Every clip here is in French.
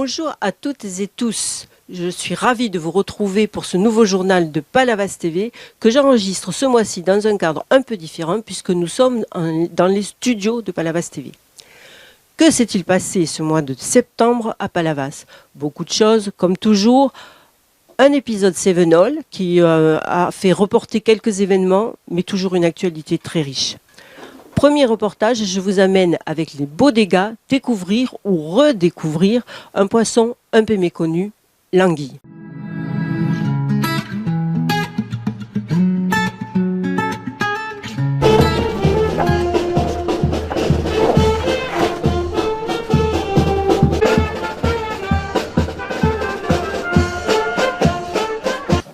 Bonjour à toutes et tous. Je suis ravie de vous retrouver pour ce nouveau journal de Palavas TV que j'enregistre ce mois-ci dans un cadre un peu différent puisque nous sommes dans les studios de Palavas TV. Que s'est-il passé ce mois de septembre à Palavas? Beaucoup de choses, comme toujours. Un épisode Sevenol qui a fait reporter quelques événements, mais toujours une actualité très riche. Premier reportage, je vous amène avec les Bodega découvrir ou redécouvrir un poisson un peu méconnu, l'anguille.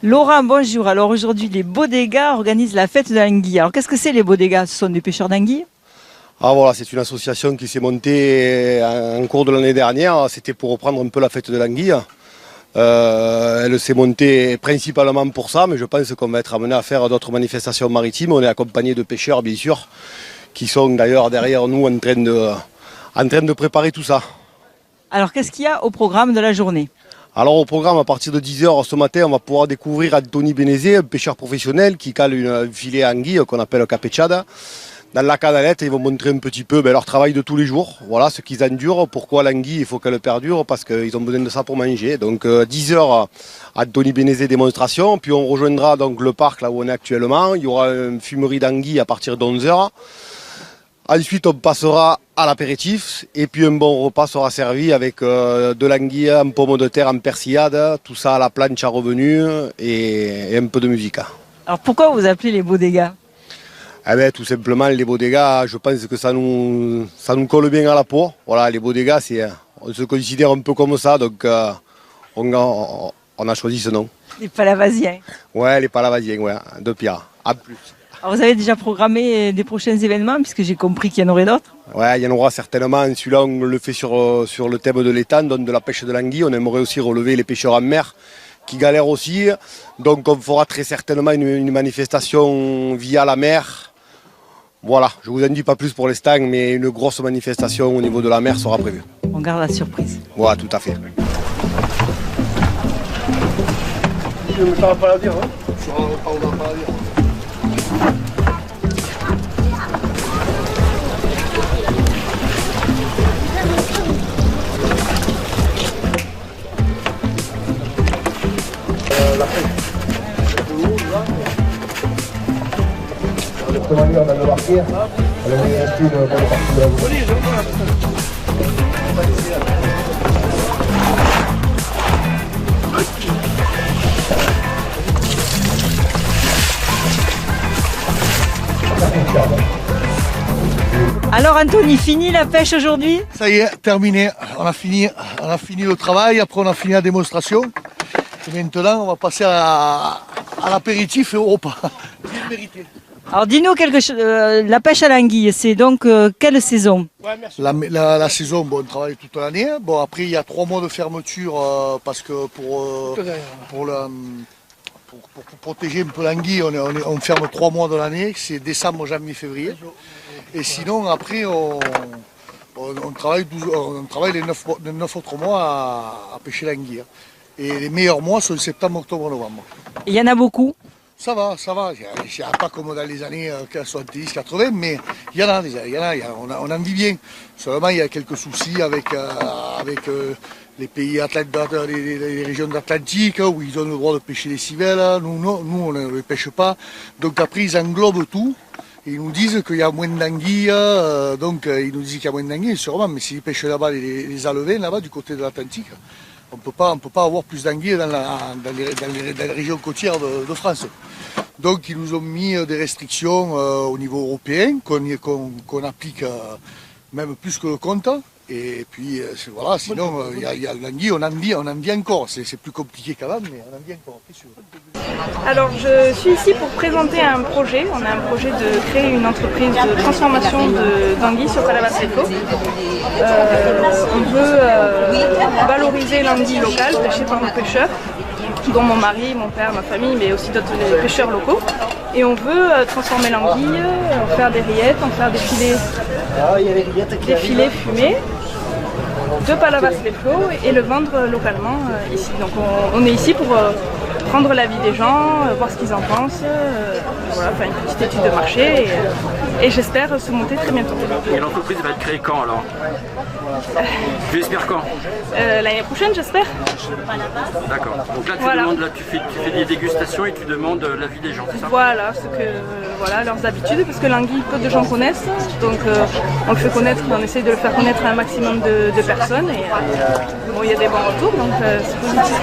Laurent, bonjour. Alors aujourd'hui, les Bodega organisent la fête de l'anguille. Alors qu'est-ce que c'est les Bodega? Ce sont des pêcheurs d'anguilles? Ah voilà, c'est une association qui s'est montée en cours de l'année dernière. C'était pour reprendre un peu la fête de l'anguille. Elle s'est montée principalement pour ça, mais je pense qu'on va être amené à faire d'autres manifestations maritimes. On est accompagné de pêcheurs, bien sûr, qui sont d'ailleurs derrière nous en train de préparer tout ça. Alors qu'est-ce qu'il y a au programme de la journée? Alors au programme, à partir de 10h ce matin, on va pouvoir découvrir Anthony Bénézé, un pêcheur professionnel qui cale un filet à anguille qu'on appelle capechada. Dans la canalette, ils vont montrer un petit peu leur travail de tous les jours. Voilà ce qu'ils endurent, pourquoi l'anguille, il faut qu'elle perdure, parce qu'ils ont besoin de ça pour manger. Donc 10h, Anthony Bénézé démonstration, puis on rejoindra donc le parc là où on est actuellement. Il y aura une fumerie d'anguille à partir de 11h. Ensuite, on passera à l'apéritif et puis un bon repas sera servi avec de l'anguille en pommes de terre, en persillade, tout ça à la planche à revenu et un peu de musique. Alors pourquoi vous appelez les Bodega? Eh bien, tout simplement, les Bodega, je pense que ça nous colle bien à la peau. Voilà, les Bodega, on se considère un peu comme ça, donc on a choisi ce nom. Les Palavasiens. Ouais, les Palavasiens, ouais, de Pierre, en plus. Alors vous avez déjà programmé des prochains événements, puisque j'ai compris qu'il y en aurait d'autres? Ouais, il y en aura certainement. Celui-là, on le fait sur le thème de l'étang, donc de la pêche de l'anguille. On aimerait aussi relever les pêcheurs en mer qui galèrent aussi. Donc on fera très certainement une manifestation via la mer. Voilà, je ne vous en dis pas plus pour l'instant, mais une grosse manifestation au niveau de la mer sera prévue. On garde la surprise. Voilà, tout à fait. Ça va pas la dire, hein? Ça va pas la dire. La pêche. De manière, on a le marqué. Elle avait inscrit une bonne partie de la voie. Alors Anthony, fini la pêche aujourd'hui? Ça y est, terminé. On a fini le travail, après on a fini la démonstration. Et maintenant, on va passer à l'apéritif et au repas. Bien mérité. Alors dis-nous quelque chose, la pêche à l'anguille, c'est donc quelle saison? La saison, bon, on travaille toute l'année. Bon, après, il y a 3 mois de fermeture parce que pour protéger un peu l'anguille, on ferme 3 mois de l'année, c'est décembre, janvier, février. Et sinon, après, on travaille les 9 autres mois à pêcher l'anguille. Et les meilleurs mois sont septembre, octobre, novembre. Il y en a beaucoup? Ça va. Il n'y a pas comme dans les années 70, 80, mais il y en a, on en vit bien. Seulement, il y a quelques soucis avec les pays les régions d'Atlantique, où ils ont le droit de pêcher les civelles. Nous, on ne les pêche pas. Donc après, ils englobent tout. Et ils nous disent qu'il y a moins d'anguilles. Donc, ils nous disent qu'il y a moins d'anguilles, sûrement. Mais s'ils pêchent là-bas, les alevins, là-bas, du côté de l'Atlantique, on ne peut pas avoir plus d'anguilles dans les régions côtières de France. Donc ils nous ont mis des restrictions au niveau européen qu'on applique même plus que le compte. Et puis voilà, sinon il y a l'anguille, on en vit encore. C'est plus compliqué qu'avant, mais on en vit encore, c'est sûr. Alors je suis ici pour présenter un projet. On a un projet de créer une entreprise de transformation d'anguilles sur Palavas Eco. On veut valoriser l'anguille locale pêchée par nos pêcheurs, dont mon mari, mon père, ma famille, mais aussi d'autres pêcheurs locaux. Et on veut transformer l'anguille, en faire des rillettes, en faire des filets fumés. de Palavas-les-Flots et le vendre localement ici. Donc on est ici pour prendre l'avis des gens, voir ce qu'ils en pensent, voilà, faire une petite étude de marché et j'espère se monter très bientôt. Et l'entreprise va être créée quand alors? Tu espères quand? L'année prochaine, j'espère. D'accord. Donc là, tu fais des dégustations et tu demandes l'avis des gens, c'est ça? Voilà, voilà, leurs habitudes, parce que l'anguille, peu de gens connaissent. Donc on le fait connaître, on essaye de le faire connaître à un maximum de personnes. Et bon, il y a des bons retours, donc c'est positif.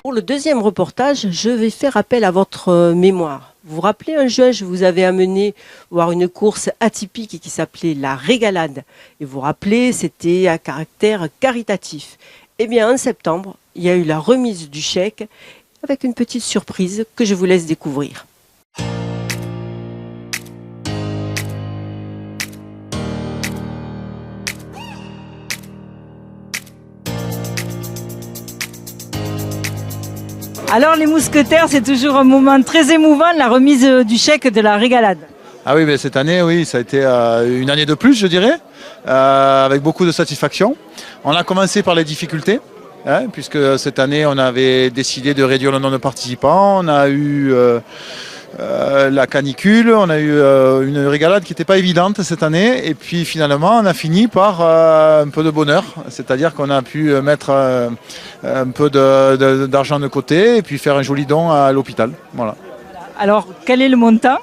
Pour le deuxième reportage, je vais faire appel à votre mémoire. Vous vous rappelez, en juin, je vous avais amené voir une course atypique qui s'appelait la Régalade. Et vous vous rappelez, c'était à caractère caritatif. Eh bien, en septembre, il y a eu la remise du chèque avec une petite surprise que je vous laisse découvrir. Alors les mousquetaires, c'est toujours un moment très émouvant, la remise du chèque de la Régalade. Ah oui, mais cette année, oui, ça a été une année de plus, je dirais, avec beaucoup de satisfaction. On a commencé par les difficultés, puisque cette année, on avait décidé de réduire le nombre de participants. On a eu la canicule, on a eu une régalade qui n'était pas évidente cette année. Et puis finalement, on a fini par un peu de bonheur, c'est-à-dire qu'on a pu mettre un peu d'argent de côté et puis faire un joli don à l'hôpital. Voilà. Alors, quel est le montant?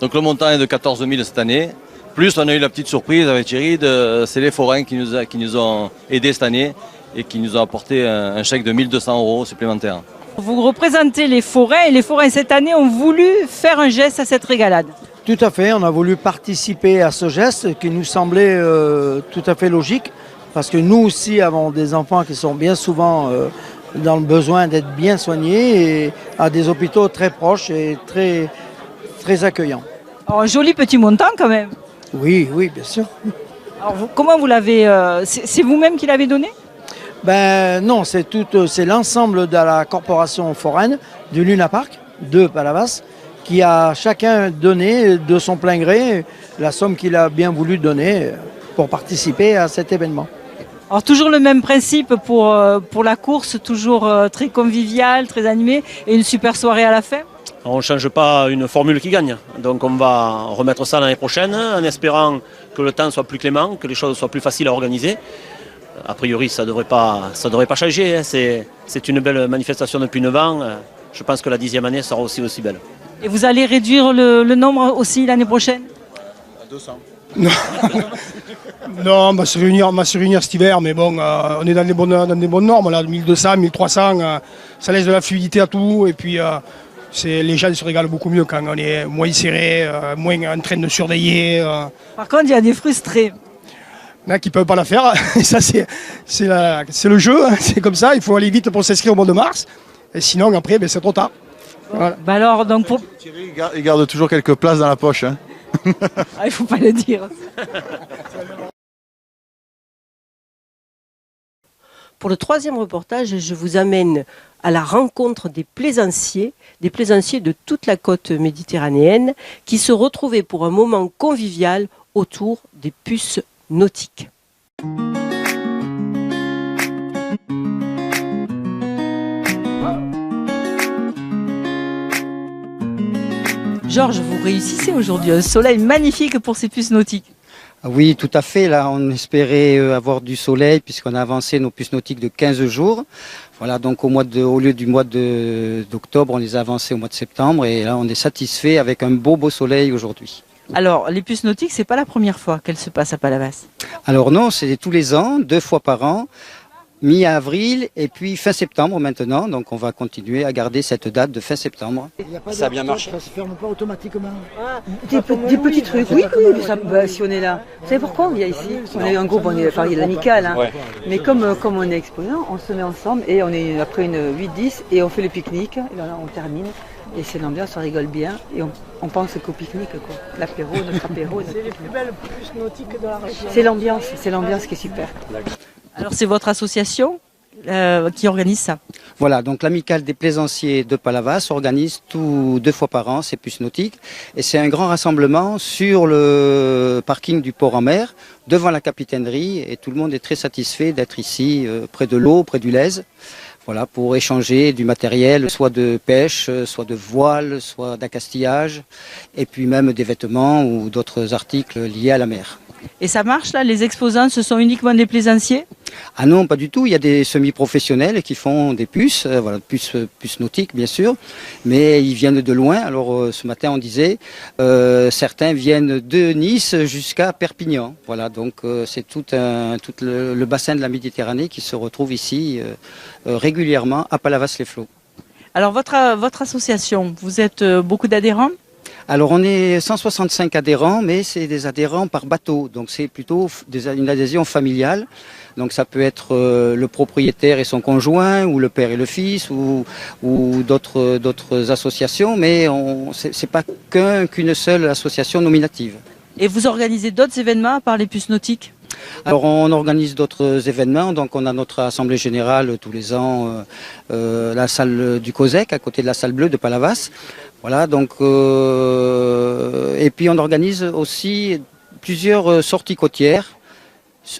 Donc le montant est de 14 000 cette année. Plus on a eu la petite surprise avec Thierry, c'est les forains qui nous ont aidés cette année et qui nous ont apporté un chèque de 1 200 € supplémentaires. Vous représentez les forains et les forains cette année ont voulu faire un geste à cette régalade. Tout à fait, on a voulu participer à ce geste qui nous semblait tout à fait logique parce que nous aussi avons des enfants qui sont bien souvent dans le besoin d'être bien soignés et à des hôpitaux très proches et très accueillants. Alors, un joli petit montant quand même. Oui, bien sûr. Alors, comment vous l'avez... c'est vous-même qui l'avez donné? Ben non, c'est l'ensemble de la corporation foraine du Luna Park de Palavas qui a chacun donné de son plein gré la somme qu'il a bien voulu donner pour participer à cet événement. Alors toujours le même principe pour la course, toujours très convivial, très animé et une super soirée à la fin? On ne change pas une formule qui gagne, donc on va remettre ça l'année prochaine en espérant que le temps soit plus clément, que les choses soient plus faciles à organiser. A priori, ça devrait pas changer, hein. C'est une belle manifestation depuis 9 ans, je pense que la 10e année sera aussi belle. Et vous allez réduire le nombre aussi l'année prochaine? À 200. Non, on va se réunir cet hiver, mais bon, on est dans des bonnes normes, là, 1200, 1300, ça laisse de la fluidité à tout, et puis les gens se régalent beaucoup mieux quand on est moins serré, moins en train de surveiller. Par contre, il y a des frustrés. Il y en a qui ne peuvent pas la faire, et ça c'est le jeu, hein. C'est comme ça, il faut aller vite pour s'inscrire au mois de mars, et sinon après c'est trop tard. Voilà. Bah alors, donc pour... Thierry, il garde toujours quelques places dans la poche. Hein. Ah, il ne faut pas le dire. Pour le troisième reportage, je vous amène à la rencontre des plaisanciers de toute la côte méditerranéenne qui se retrouvaient pour un moment convivial autour des puces nautiques. Georges, vous réussissez aujourd'hui, un soleil magnifique pour ces puces nautiques. Oui, tout à fait. Là, on espérait avoir du soleil puisqu'on a avancé nos puces nautiques de 15 jours. Voilà, donc au lieu du mois d'octobre, on les a avancés au mois de septembre et là, on est satisfait avec un beau soleil aujourd'hui. Alors, les puces nautiques, c'est pas la première fois qu'elles se passent à Palavas? Alors non, c'est tous les ans, 2 fois par an, mi-avril et puis fin septembre maintenant. Donc on va continuer à garder cette date de fin septembre. Ça a bien marché. Ça ne se ferme pas automatiquement. Des petits trucs, oui, si on est là. Vous savez pourquoi on vient ici? On est un groupe, il y a l'amical, hein. Ouais. Mais comme on est exposant, on se met ensemble et on est après une 8-10 et on fait le pique-nique, et là on termine. Et c'est l'ambiance, on rigole bien et on pense qu'au pique-nique, quoi. L'apéro, notre apéro. C'est les plus belles puces nautiques de la région. C'est l'ambiance qui est super. Alors c'est votre association, qui organise ça. Voilà, donc l'amicale des plaisanciers de Palavas organise 2 fois par an ces puces nautiques. Et c'est un grand rassemblement sur le parking du port en mer, devant la capitainerie. Et tout le monde est très satisfait d'être ici, près de l'eau, près du Lèze. Voilà, pour échanger du matériel, soit de pêche, soit de voile, soit d'accastillage, et puis même des vêtements ou d'autres articles liés à la mer. Et ça marche là, les exposants, ce sont uniquement des plaisanciers? Ah non, pas du tout. Il y a des semi-professionnels qui font des puces, voilà, puces nautiques bien sûr, mais ils viennent de loin. Alors ce matin on disait, certains viennent de Nice jusqu'à Perpignan. Voilà, donc c'est tout le bassin de la Méditerranée qui se retrouve ici régulièrement à Palavas-les-Flots. Alors votre association, vous êtes beaucoup d'adhérents? Alors on est 165 adhérents, mais c'est des adhérents par bateau, donc c'est plutôt une adhésion familiale. Donc ça peut être le propriétaire et son conjoint, ou le père et le fils, ou d'autres associations, mais c'est pas qu'une seule association nominative. Et vous organisez d'autres événements à part les puces nautiques? Alors on organise d'autres événements, donc on a notre assemblée générale tous les ans, la salle du COSEC, à côté de la salle bleue de Palavas. Voilà, donc et puis on organise aussi plusieurs sorties côtières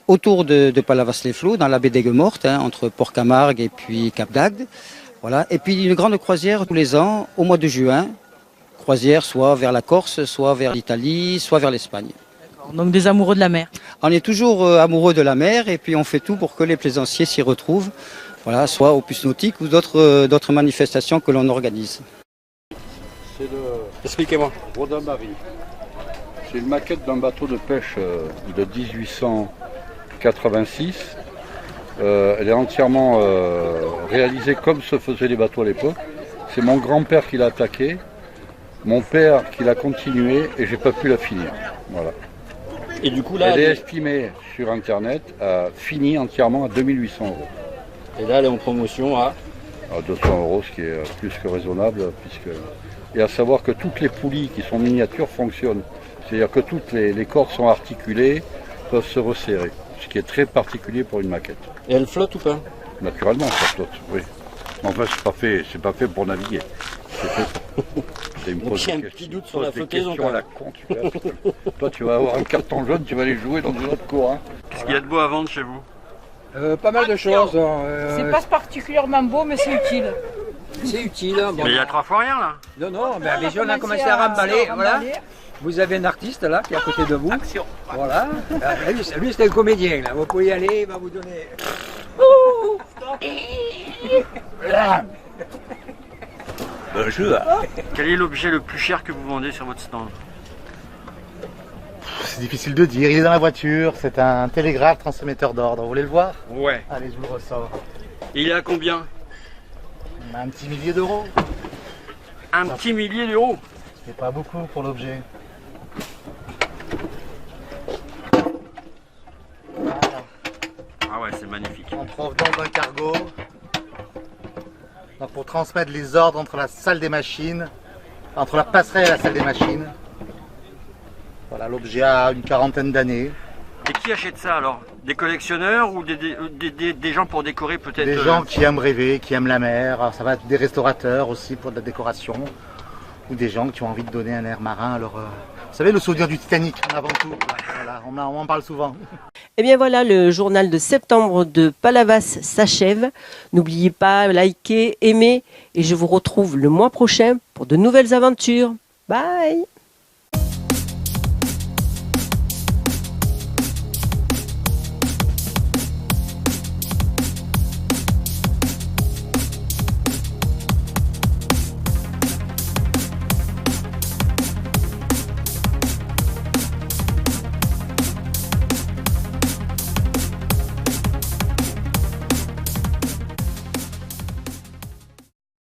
autour de Palavas-les-Flots, dans la baie d'Aigues-Mortes, entre Port-Camargue et puis Cap d'Agde. Voilà, et puis une grande croisière tous les ans au mois de juin, croisière soit vers la Corse, soit vers l'Italie, soit vers l'Espagne. Donc des amoureux de la mer. On est toujours amoureux de la mer et puis on fait tout pour que les plaisanciers s'y retrouvent, voilà, soit aux puces nautiques ou d'autres manifestations que l'on organise. Expliquez-moi. Rodin Barry. C'est une maquette d'un bateau de pêche de 1886. Elle est entièrement réalisée comme se faisaient les bateaux à l'époque. C'est mon grand-père qui l'a attaqué, mon père qui l'a continué et j'ai pas pu la finir. Voilà. Et du coup là, elle est estimée sur internet finie entièrement à 2800 €. Et là elle est en promotion à 200 €, ce qui est plus que raisonnable, et à savoir que toutes les poulies qui sont miniatures fonctionnent. C'est-à-dire que toutes les cordes sont articulées, peuvent se resserrer, ce qui est très particulier pour une maquette. Et elle flotte ou pas? Naturellement, ça flotte, oui. Mais enfin, c'est pas fait pour naviguer. C'est une J'ai un petit doute sur la flottaison. Toi, tu vas avoir un carton jaune, tu vas aller jouer dans une autre cour. Hein. Qu'est-ce qu'il y a de beau à vendre chez vous? Pas mal de choses. C'est pas particulièrement beau, mais c'est utile. C'est utile. Bon. Mais il y a 3 fois rien là. Non, déjà on a commencé à remballer. Voilà. Vous avez un artiste là qui est à côté de vous. Action. Voilà. Lui c'est un comédien là. Vous pouvez y aller, il va vous donner. Bonjour. Quel est l'objet le plus cher que vous vendez sur votre stand? C'est difficile de dire, il est dans la voiture, c'est un télégraphe transmetteur d'ordre. Vous voulez le voir? Ouais. Allez, je vous le ressors. Et il est à combien? Un petit millier d'euros. Un petit millier d'euros? C'est pas beaucoup pour l'objet. Voilà. Ah ouais, c'est magnifique. En provenance d'un cargo. Donc pour transmettre les ordres entre la salle des machines, entre la passerelle et la salle des machines. Voilà, l'objet a une 40aine d'années. Et qui achète ça alors? Des collectionneurs ou des gens pour décorer peut-être? Des gens qui aiment rêver, qui aiment la mer. Alors, ça va être des restaurateurs aussi pour de la décoration. Ou des gens qui ont envie de donner un air marin. Alors, vous savez, le souvenir du Titanic, avant tout. Voilà, on en parle souvent. Et bien voilà, le journal de septembre de Palavas s'achève. N'oubliez pas, likez, aimez. Et je vous retrouve le mois prochain pour de nouvelles aventures. Bye!